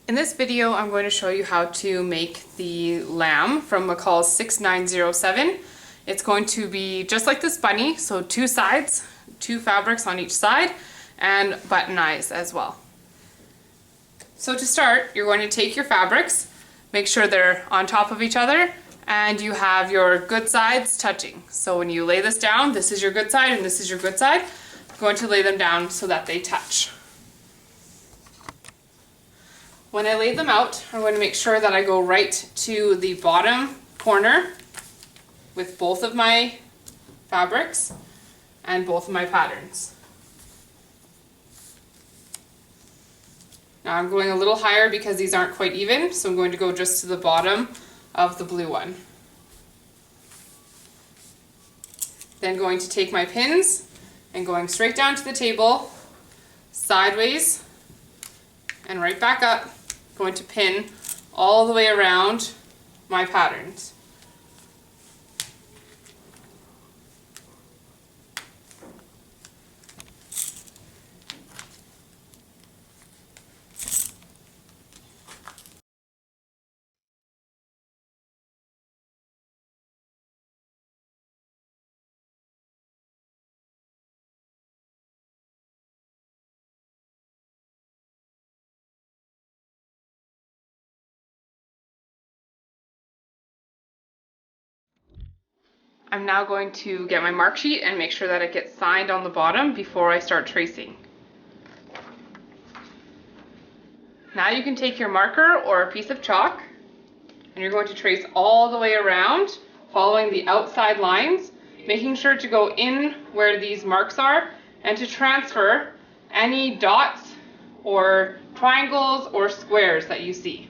In this video, I'm going to show you how to make the lamb from McCall's 6907. It's going to be just like this bunny, so two sides, two fabrics on each side, and button eyes as well. So to start, you're going to take your fabrics, make sure they're on top of each other, and you have your good sides touching. So when you lay this down, this is your good side and this is your good side. I'm going to lay them down so that they touch. When I lay them out, I'm going to make sure that I go right to the bottom corner with both of my fabrics and both of my patterns. Now I'm going a little higher because these aren't quite even, so I'm going to go just to the bottom of the blue one. Then going to take my pins and going straight down to the table, sideways, and right back up. Going to pin all the way around my patterns. I'm now going to get my mark sheet and make sure that it gets signed on the bottom before I start tracing. Now you can take your marker or a piece of chalk and you're going to trace all the way around, following the outside lines, making sure to go in where these marks are and to transfer any dots or triangles or squares that you see.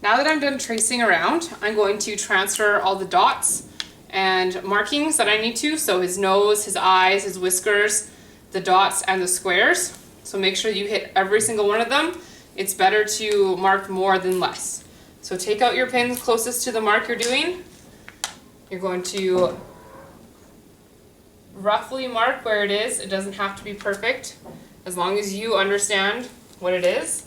Now that I'm done tracing around, I'm going to transfer all the dots and markings that I need to, so his nose, his eyes, his whiskers, the dots and the squares. So make sure you hit every single one of them. It's better to mark more than less. So take out your pins closest to the mark you're doing. You're going to roughly mark where it is. It doesn't have to be perfect, as long as you understand what it is.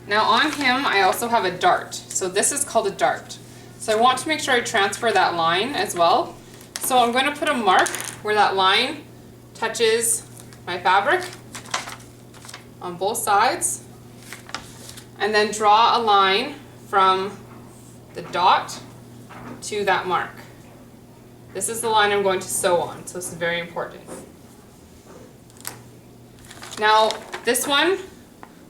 Now on him, I also have a dart. So this is called a dart. So I want to make sure I transfer that line as well. So I'm going to put a mark where that line touches my fabric on both sides, and then draw a line from the dot to that mark. This is the line I'm going to sew on, so this is very important. Now this one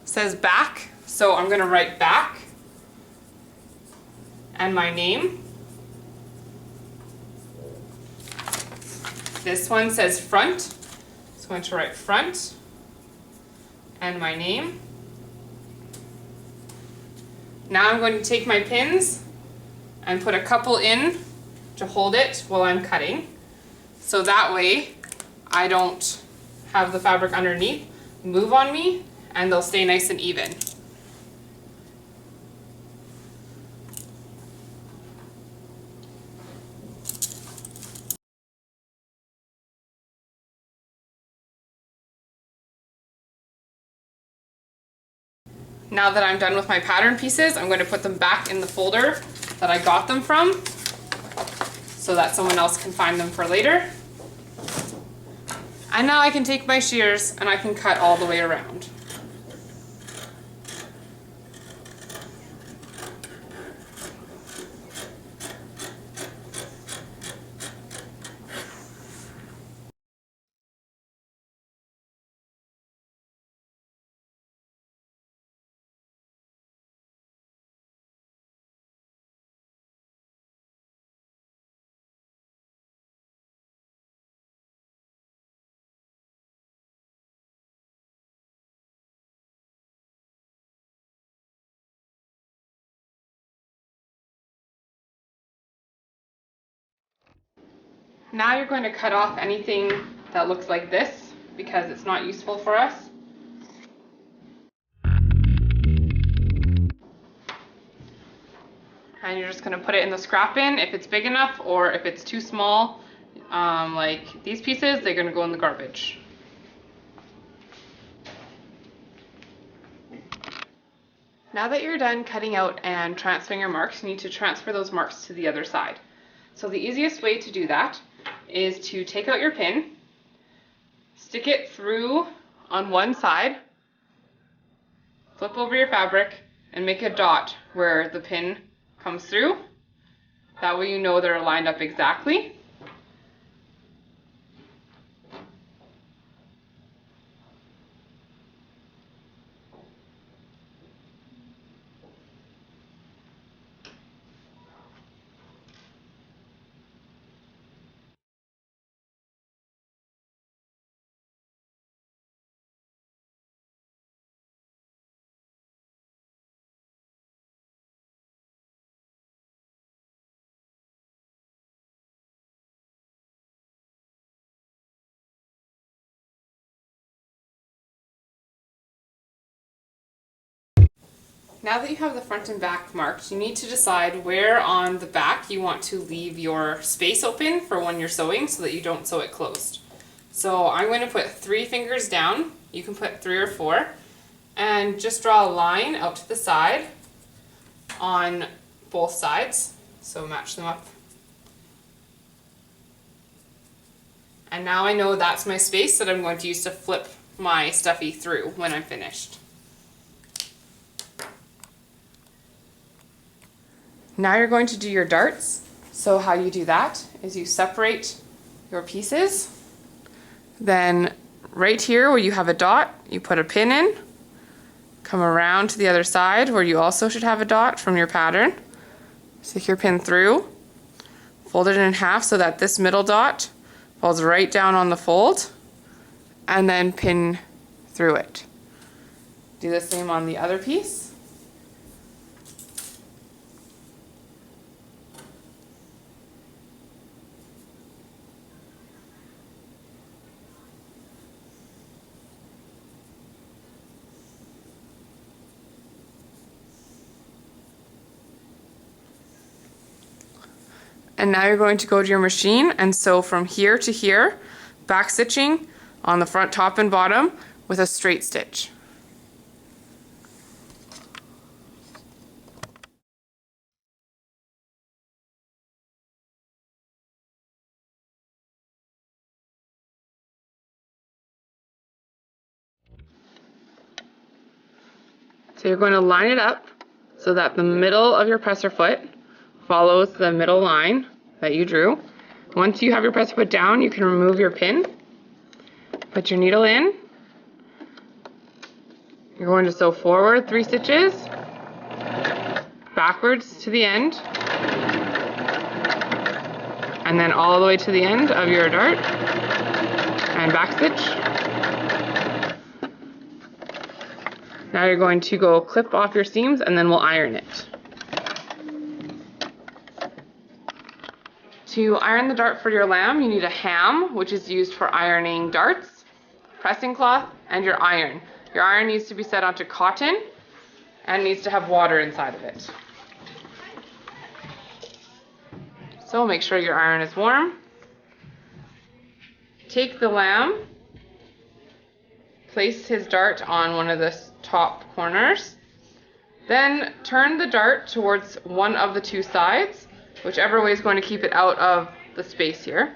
says back, so I'm going to write back and my name. This one says front, so I'm going to write front and my name. Now I'm going to take my pins and put a couple in to hold it while I'm cutting, so that way I don't have the fabric underneath move on me and they'll stay nice and even. Now that I'm done with my pattern pieces, I'm going to put them back in the folder that I got them from so that someone else can find them for later. And now I can take my shears and I can cut all the way around. Now you're going to cut off anything that looks like this because it's not useful for us. And you're just going to put it in the scrap bin if it's big enough, or if it's too small, like these pieces, they're going to go in the garbage. Now that you're done cutting out and transferring your marks, you need to transfer those marks to the other side. So the easiest way to do that is to take out your pin, stick it through on one side, flip over your fabric, and make a dot where the pin comes through. That way you know they're lined up exactly. Now that you have the front and back marked, you need to decide where on the back you want to leave your space open for when you're sewing so that you don't sew it closed. So I'm going to put 3 fingers down, you can put 3 or 4, and just draw a line out to the side on both sides, so match them up. And now I know that's my space that I'm going to use to flip my stuffy through when I'm finished. Now you're going to do your darts. So how you do that is you separate your pieces. Then right here where you have a dot, you put a pin in. Come around to the other side where you also should have a dot from your pattern. Stick your pin through. Fold it in half so that this middle dot falls right down on the fold. And then pin through it. Do the same on the other piece. And now you're going to go to your machine and sew from here to here, back stitching on the front, top, and bottom with a straight stitch. So you're going to line it up so that the middle of your presser foot follows the middle line that you drew. Once you have your presser foot down, you can remove your pin, put your needle in. You're going to sew forward 3 stitches, backwards to the end, and then all the way to the end of your dart, and back stitch. Now you're going to go clip off your seams and then we'll iron it. To iron the dart for your lamb, you need a ham, which is used for ironing darts, pressing cloth, and your iron. Your iron needs to be set onto cotton and needs to have water inside of it. So make sure your iron is warm. Take the lamb, place his dart on one of the top corners, then turn the dart towards one of the 2 sides, whichever way is going to keep it out of the space here.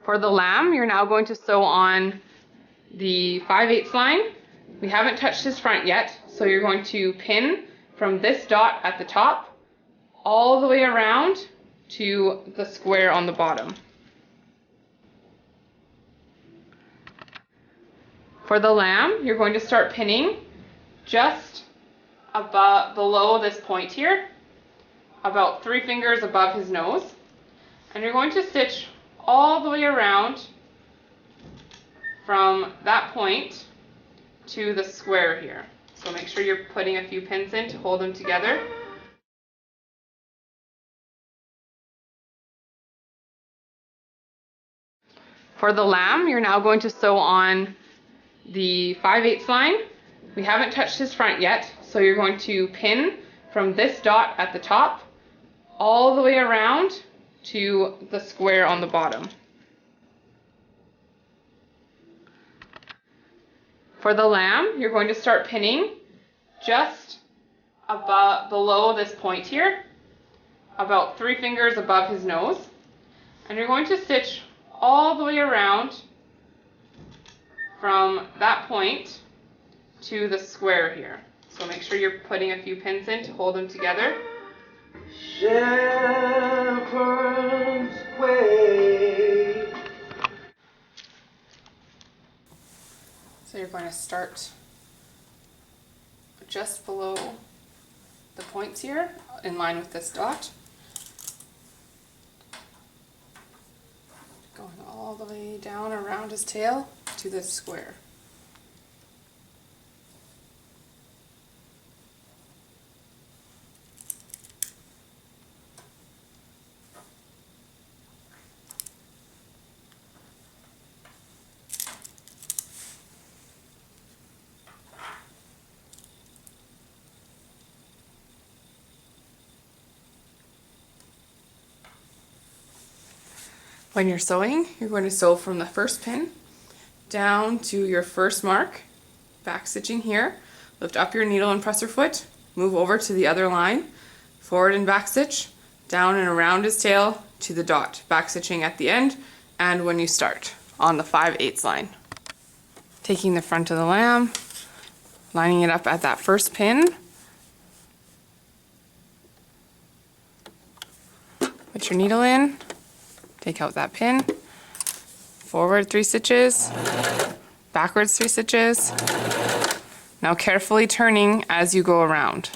For the lamb, you're now going to sew on the 5/8 line. We haven't touched his front yet, so you're going to pin from this dot at the top all the way around to the square on the bottom. For the lamb, you're going to start pinning just below this point here, about 3 fingers above his nose, and you're going to stitch all the way around from that point to the square here. So make sure you're putting a few pins in to hold them together. For the lamb, you're now going to sew on the 5/8 line. We haven't touched his front yet, so you're going to pin from this dot at the top all the way around to the square on the bottom. For the lamb, you're going to start pinning just below this point here, about 3 fingers above his nose, and you're going to stitch all the way around from that point to the square here. So make sure you're putting a few pins in to hold them together. Shepherd's Way. So you're going to start just below the points here, in line with this dot. Going all the way down around his tail to this square. When you're sewing, you're going to sew from the first pin down to your first mark, back stitching here, lift up your needle and presser foot, move over to the other line, forward and back stitch, down and around his tail to the dot, back stitching at the end and when you start on the 5/8 line. Taking the front of the lamb, lining it up at that first pin, put your needle in, take out that pin, forward 3 stitches, backwards 3 stitches. Now carefully turning as you go around.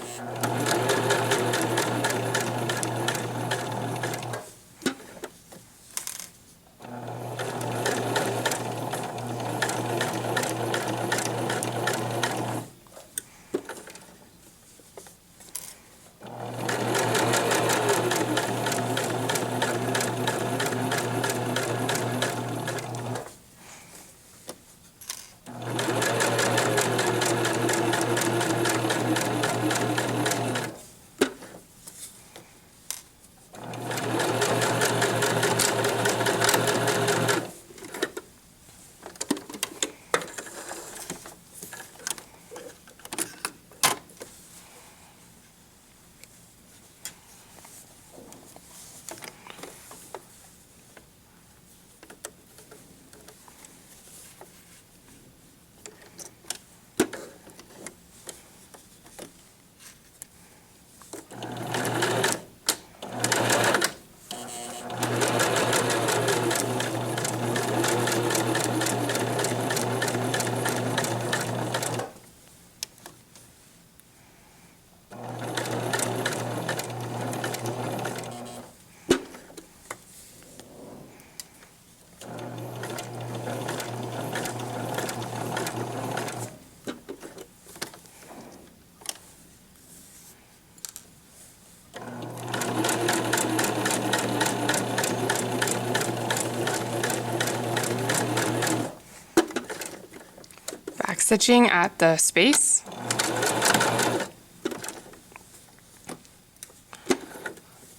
Stitching at the space.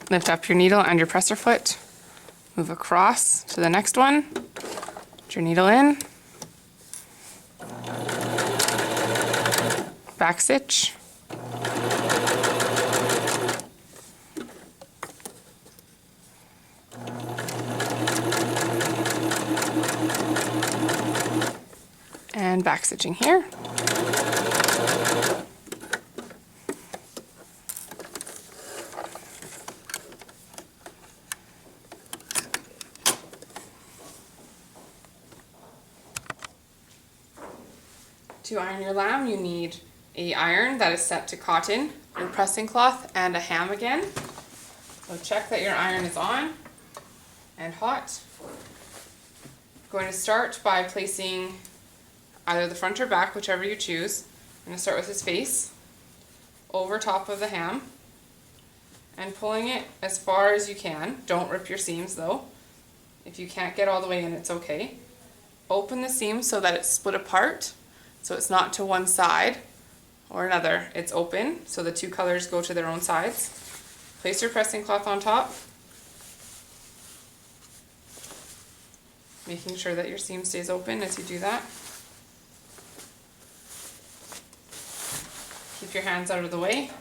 Lift up your needle and your presser foot. Move across to the next one. Put your needle in. Back stitch. and back stitching here. To iron your lamb, you need a iron that is set to cotton, your pressing cloth, and a ham again. So check that your iron is on and hot. I'm going to start by placing either the front or back, whichever you choose. I'm going to start with his face over top of the ham and pulling it as far as you can. Don't rip your seams though. If you can't get all the way in, it's okay. Open the seam so that it's split apart, so it's not to one side or another. It's open, so the two colors go to their own sides. Place your pressing cloth on top, making sure that your seam stays open as you do that. Keep your hands out of the way.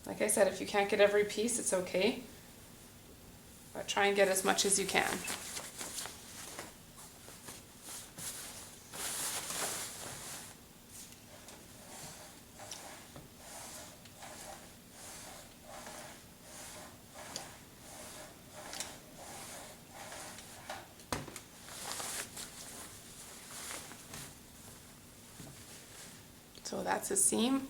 Like I said, if you can't get every piece, it's okay, but try and get as much as you can. So that's his seam,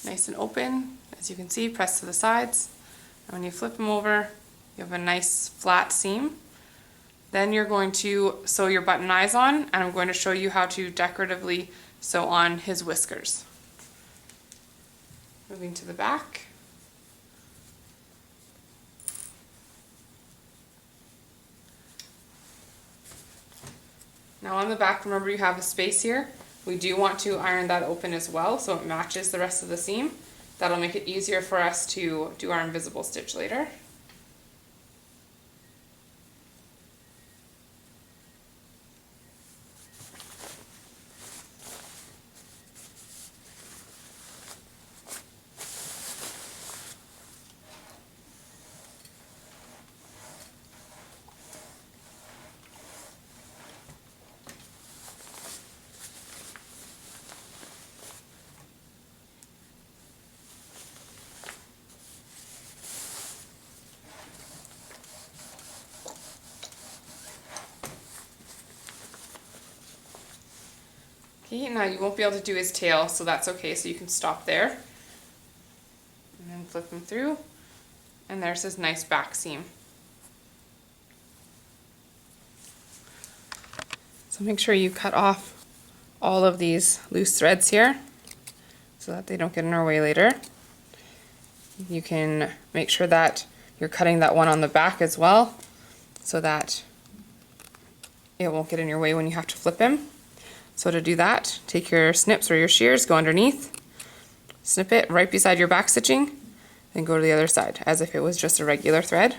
nice and open. As you can see, press to the sides. And when you flip them over, you have a nice flat seam. Then you're going to sew your button eyes on, and I'm going to show you how to decoratively sew on his whiskers. Moving to the back. Now on the back, remember you have a space here. We do want to iron that open as well so it matches the rest of the seam. That'll make it easier for us to do our invisible stitch later. Okay, now you won't be able to do his tail, so that's okay, so you can stop there. And then flip him through, and there's his nice back seam. So make sure you cut off all of these loose threads here so that they don't get in our way later. You can make sure that you're cutting that one on the back as well so that it won't get in your way when you have to flip him. So to do that, take your snips or your shears, go underneath, snip it right beside your back stitching, then go to the other side as if it was just a regular thread.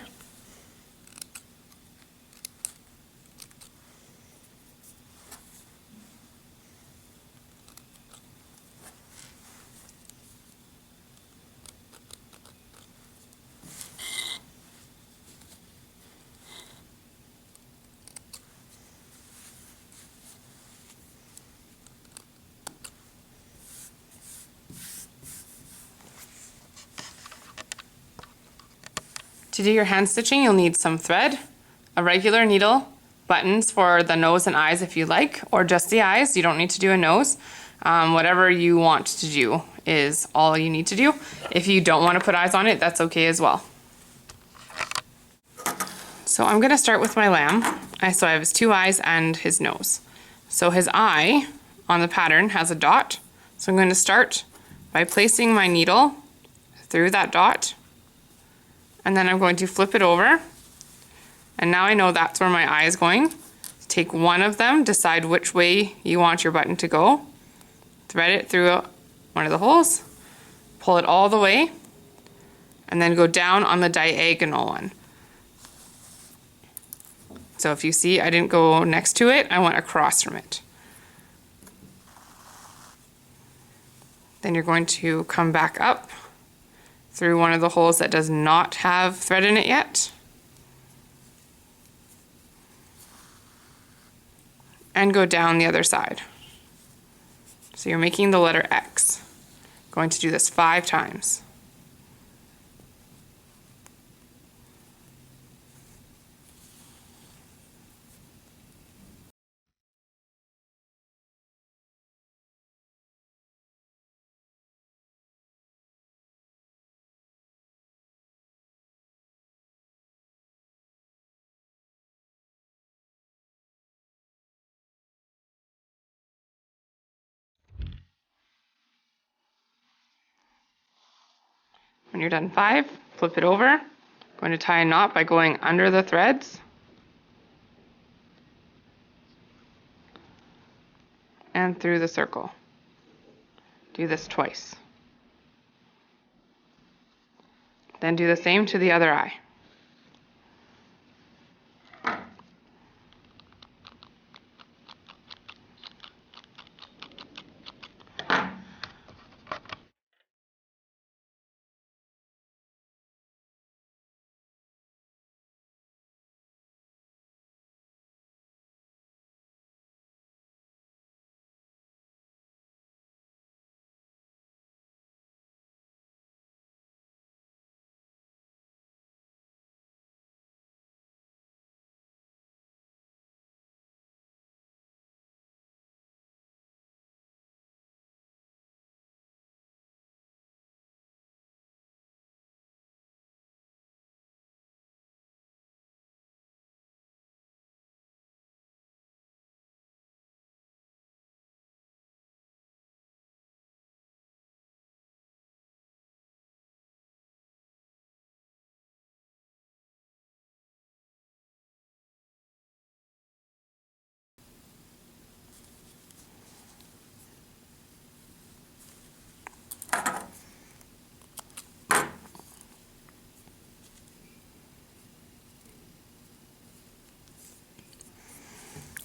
To do your hand stitching, you'll need some thread, a regular needle, buttons for the nose and eyes if you like, or just the eyes. You don't need to do a nose. Whatever you want to do is all you need to do. If you don't want to put eyes on it, that's okay as well. So I'm going to start with my lamb. So I have his two eyes and his nose. So his eye on the pattern has a dot. So I'm going to start by placing my needle through that dot. And then I'm going to flip it over. And now I know that's where my eye is going. Take one of them, decide which way you want your button to go. thread it through one of the holes, pull it all the way, and then go down on the diagonal one. So if you see, I didn't go next to it, I went across from it. Then you're going to come back up through one of the holes that does not have thread in it yet. And go down the other side. So you're making the letter X. Going to do this 5 times. When you're done 5, flip it over. Going to tie a knot by going under the threads and through the circle. Do this twice. Then do the same to the other eye.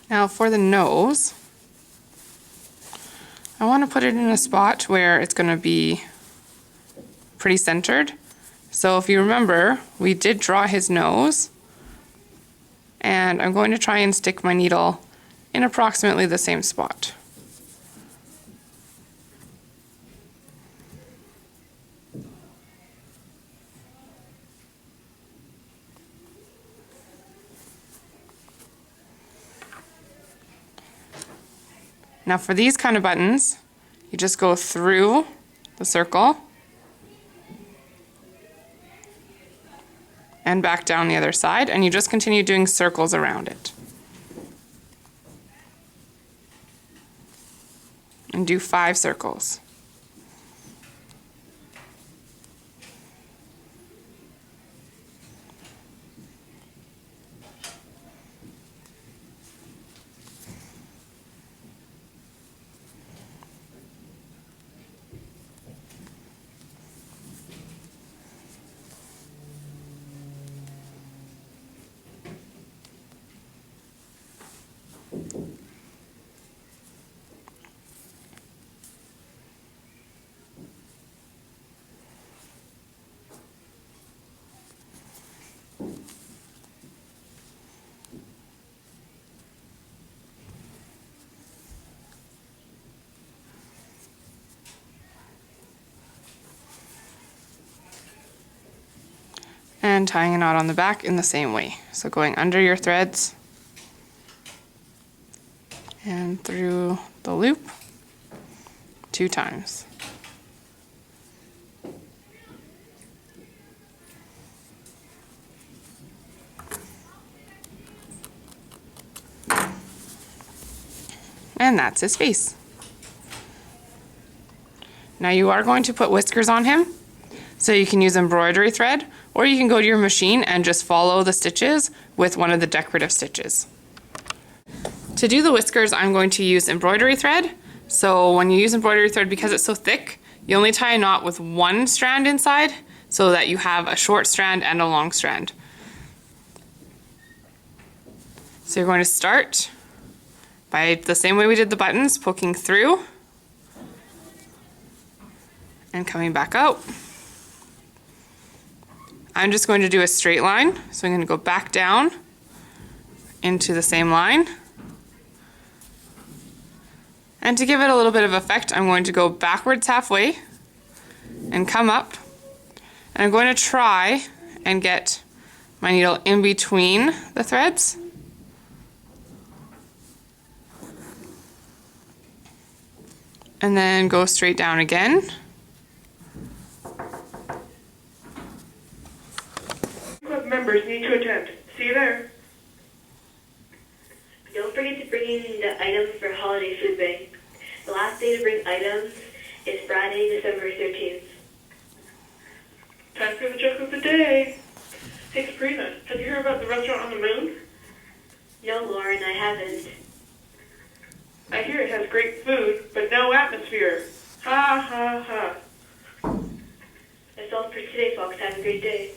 Now for the nose, I want to put it in a spot where it's going to be pretty centered. So if you remember, we did draw his nose, and I'm going to try and stick my needle in approximately the same spot. Now for these kind of buttons, you just go through the circle and back down the other side, and you just continue doing circles around it. And do 5 circles. And tying a knot on the back in the same way. So going under your threads and through the loop 2 times. And that's his face. Now you are going to put whiskers on him, so you can use embroidery thread, or you can go to your machine and just follow the stitches with one of the decorative stitches. To do the whiskers, I'm going to use embroidery thread. So when you use embroidery thread, because it's so thick, you only tie a knot with one strand inside so that you have a short strand and a long strand. So you're going to start by the same way we did the buttons, poking through and coming back out. I'm just going to do a straight line, so I'm going to go back down into the same line. And to give it a little bit of effect, I'm going to go backwards halfway and come up. And I'm going to try and get my needle in between the threads. And then go straight down again. Club members need to attend. See you there. Don't forget to bring in the items for holiday food bank. The last day to bring items is Friday, December 13th. Time for the joke of the day. Hey Sabrina, have you heard about the restaurant on the moon? No, Lauren, I haven't. I hear it has great food, but no atmosphere. Ha ha ha. That's all for today, folks. Have a great day.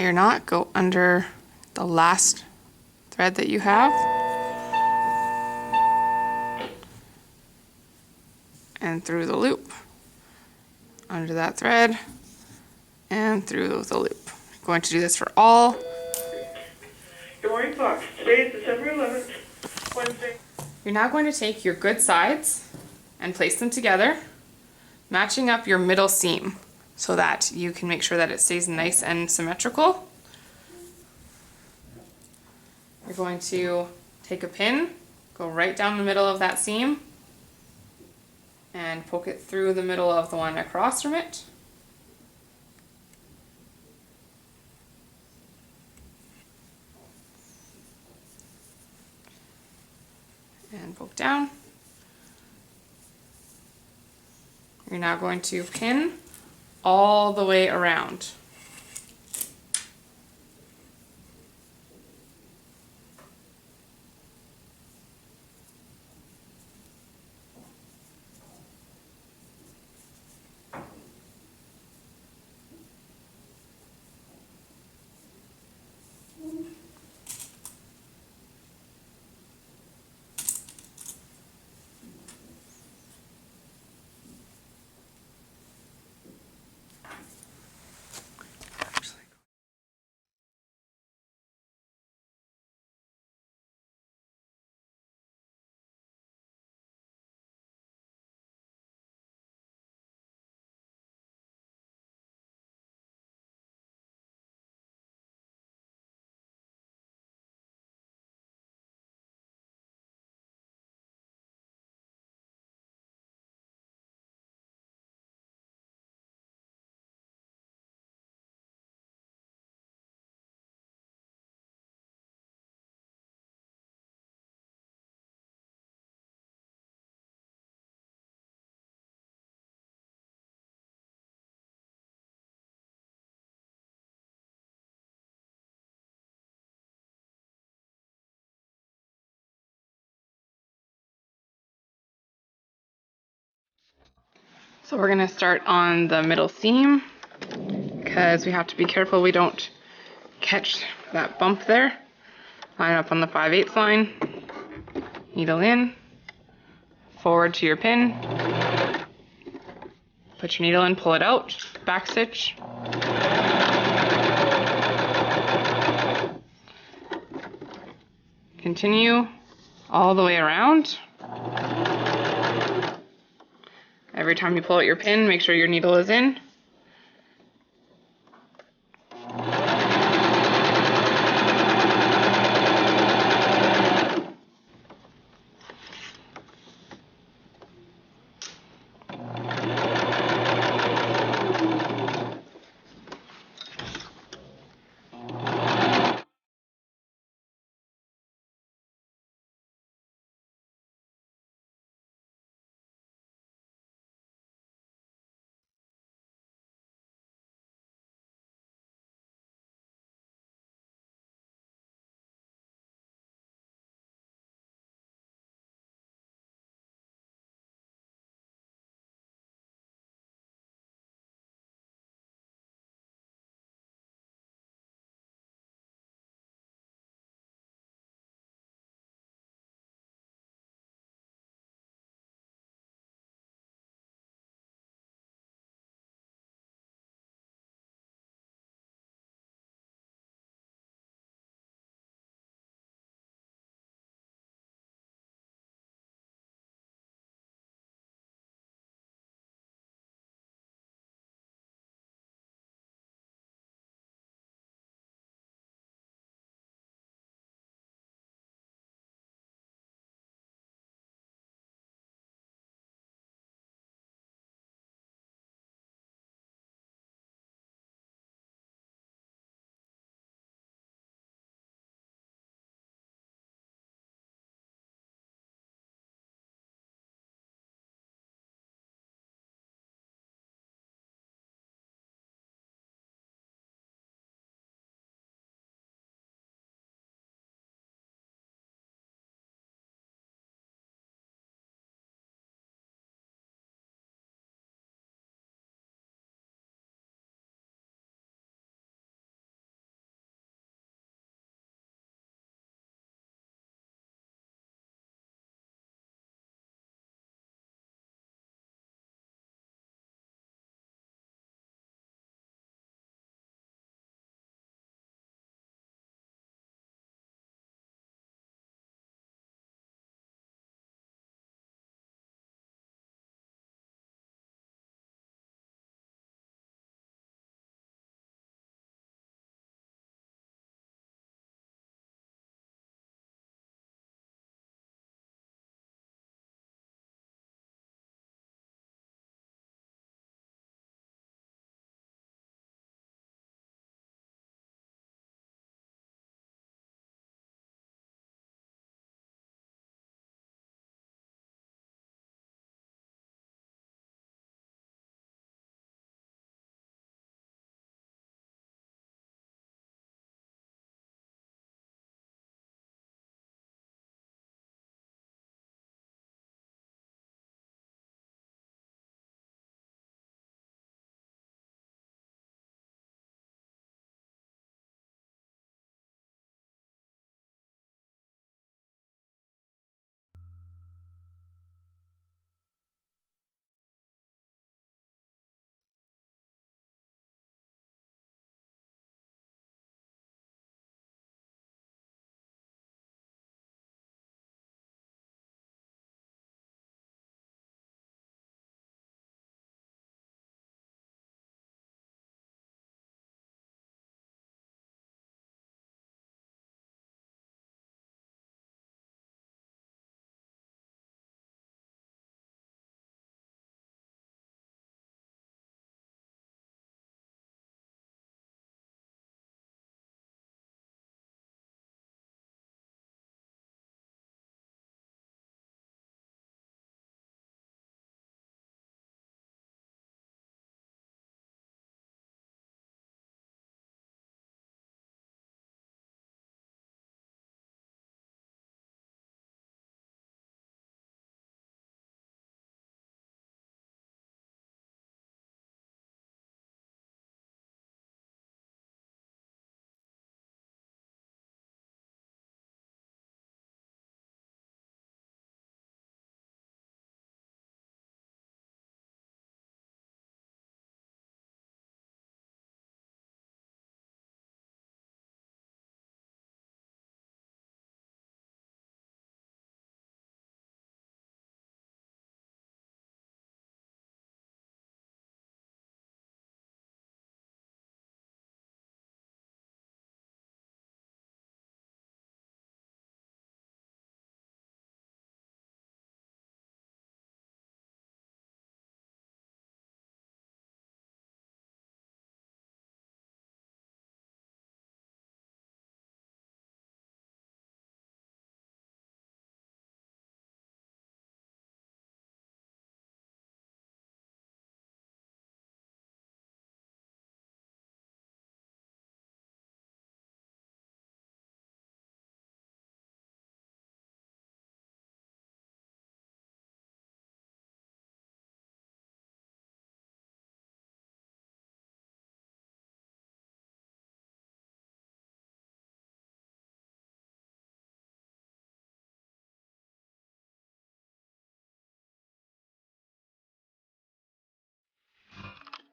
tie your knot, go under the last thread that you have. And through the loop, under that thread, and through the loop. I'm going to do this for all. Good morning, Fox. Today is December 11th, Wednesday. You're now going to take your good sides and place them together, matching up your middle seam so that you can make sure that it stays nice and symmetrical. You're going to take a pin, go right down the middle of that seam, and poke it through the middle of the one across from it. And poke down. You're now going to pin all the way around. So we're going to start on the middle seam because we have to be careful we don't catch that bump there. Line up on the 5/8 line, needle in, forward to your pin, put your needle in, pull it out, back stitch, continue all the way around. Every time you pull out your pin, make sure your needle is in.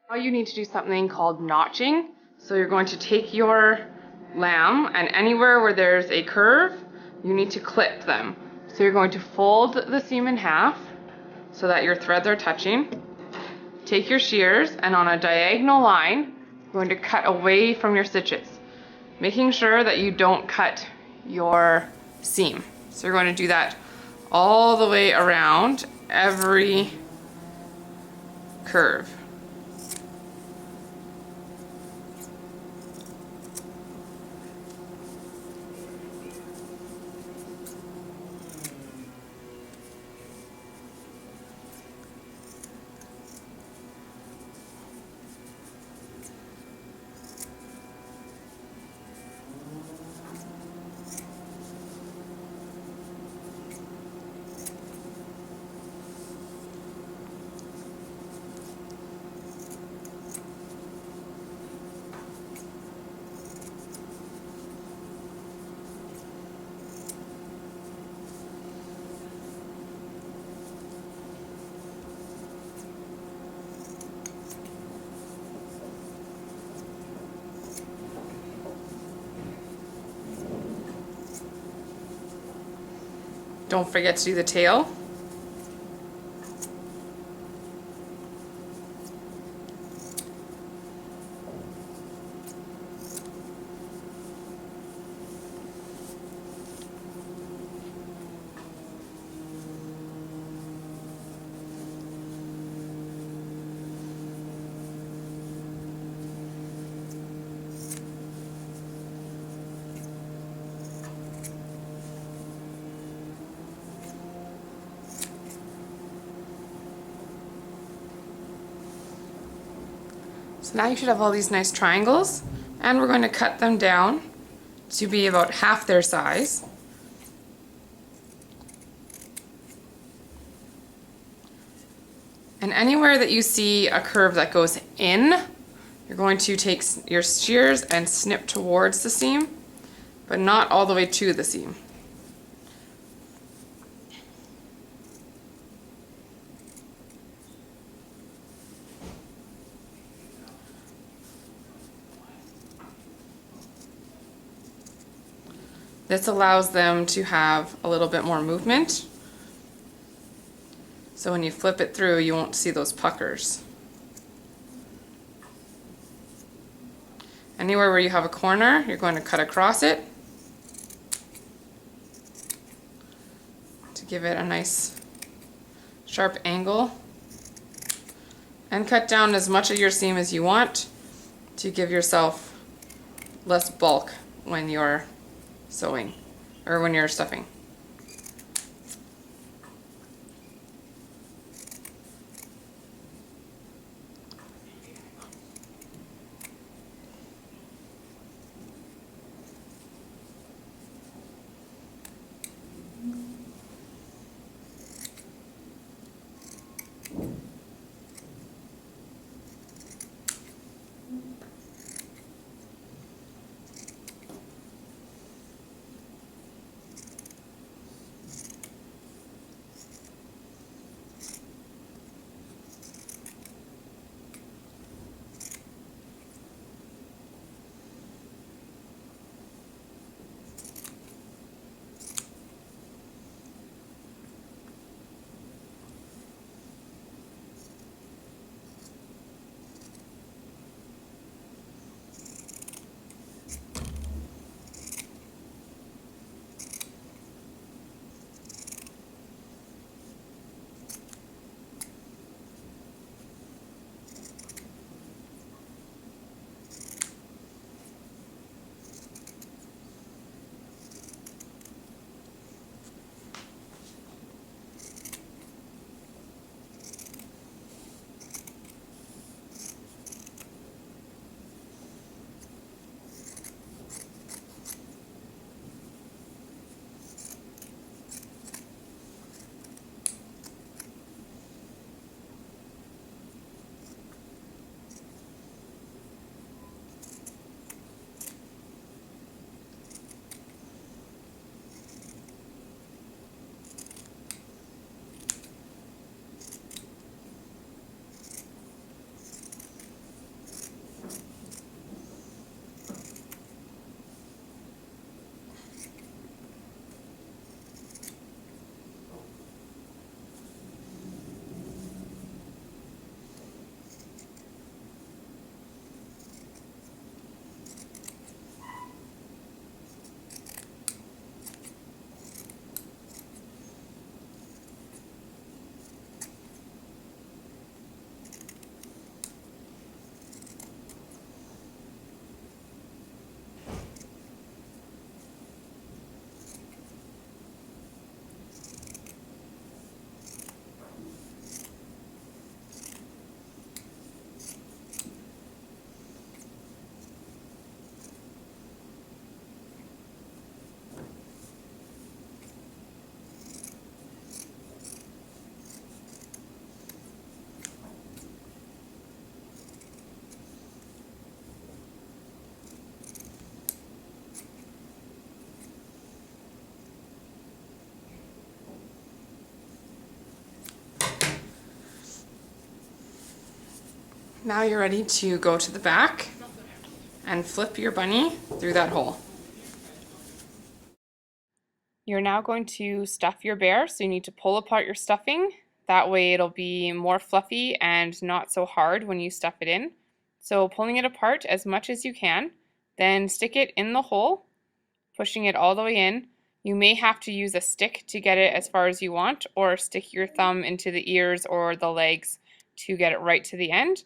Now you need to do something called notching. So you're going to take your lamb, and anywhere where there's a curve, you need to clip them. So you're going to fold the seam in half so that your threads are touching. Take your shears, and on a diagonal line, you're going to cut away from your stitches, making sure that you don't cut your seam. So you're going to do that all the way around every curve. Don't forget to do the tail. So now you should have all these nice triangles, and we're going to cut them down to be about half their size. And anywhere that you see a curve that goes in, you're going to take your shears and snip towards the seam, but not all the way to the seam. This allows them to have a little bit more movement. So when you flip it through, you won't see those puckers. Anywhere where you have a corner, you're going to cut across it to give it a nice sharp angle. And cut down as much of your seam as you want to give yourself less bulk when you're sewing or when you're stuffing. Now you're ready to go to the back and flip your bunny through that hole. You're now going to stuff your bear, so you need to pull apart your stuffing. That way it'll be more fluffy and not so hard when you stuff it in. So pulling it apart as much as you can, then stick it in the hole, pushing it all the way in. You may have to use a stick to get it as far as you want, or stick your thumb into the ears or the legs to get it right to the end.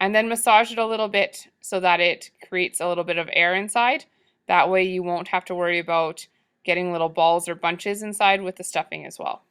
And then massage it a little bit so that it creates a little bit of air inside. That way you won't have to worry about getting little balls or bunches inside with the stuffing as well.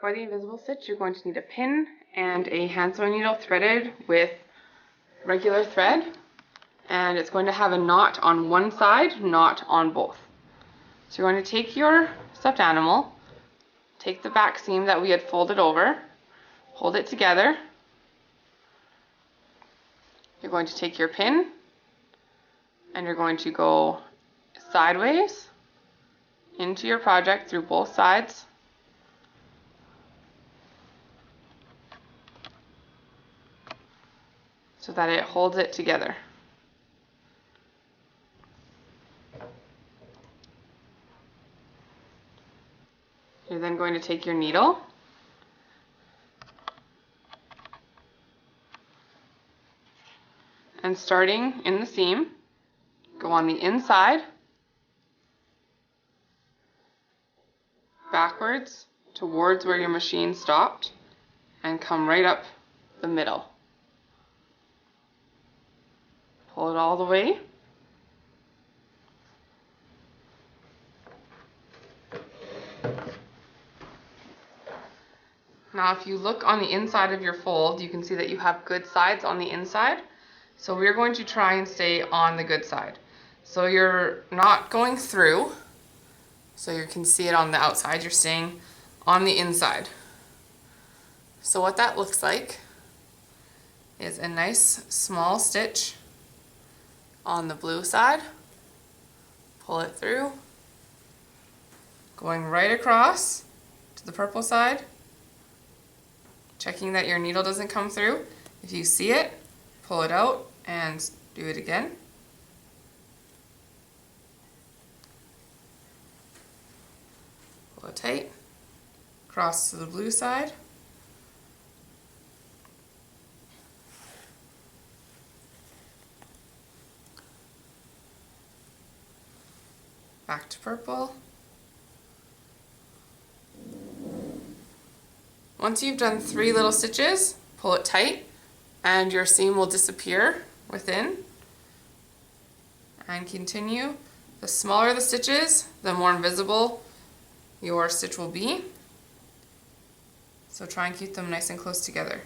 For the invisible stitch, you're going to need a pin and a hand sewing needle threaded with regular thread, and it's going to have a knot on one side, not on both. So you're going to take your stuffed animal, take the back seam that we had folded over, hold it together. You're going to take your pin and you're going to go sideways into your project through both sides. So that it holds it together. You're then going to take your needle and starting in the seam, go on the inside, backwards towards where your machine stopped, and come right up the middle. Pull it all the way. Now if you look on the inside of your fold, you can see that you have good sides on the inside. So we're going to try and stay on the good side. So you're not going through, so you can see it on the outside, you're staying on the inside. So what that looks like is a nice small stitch on the blue side, pull it through, going right across to the purple side, checking that your needle doesn't come through. If you see it, pull it out and do it again. Pull it tight, cross to the blue side, back to purple. Once you've done 3 little stitches, pull it tight and your seam will disappear within. And continue. The smaller the stitches, the more invisible your stitch will be. So try and keep them nice and close together.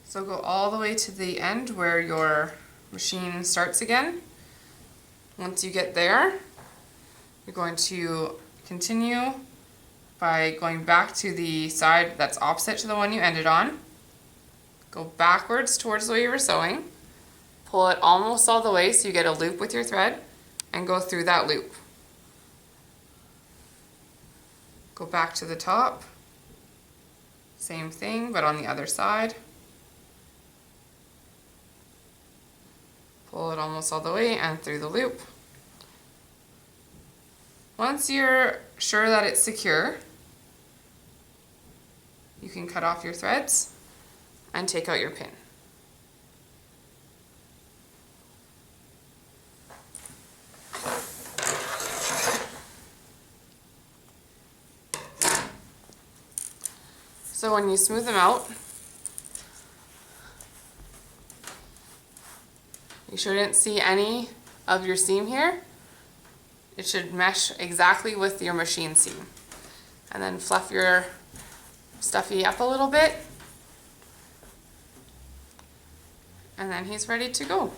So go all the way to the end where your machine starts again. Once you get there, you're going to continue by going back to the side that's opposite to the one you ended on. Go backwards towards the way you were sewing. Pull it almost all the way so you get a loop with your thread and go through that loop. Go back to the top. Same thing, but on the other side. Pull it almost all the way and through the loop. Once you're sure that it's secure, you can cut off your threads and take out your pin. So when you smooth them out, you shouldn't see any of your seam here. It should mesh exactly with your machine seam. And then fluff your stuffy up a little bit. And then he's ready to go.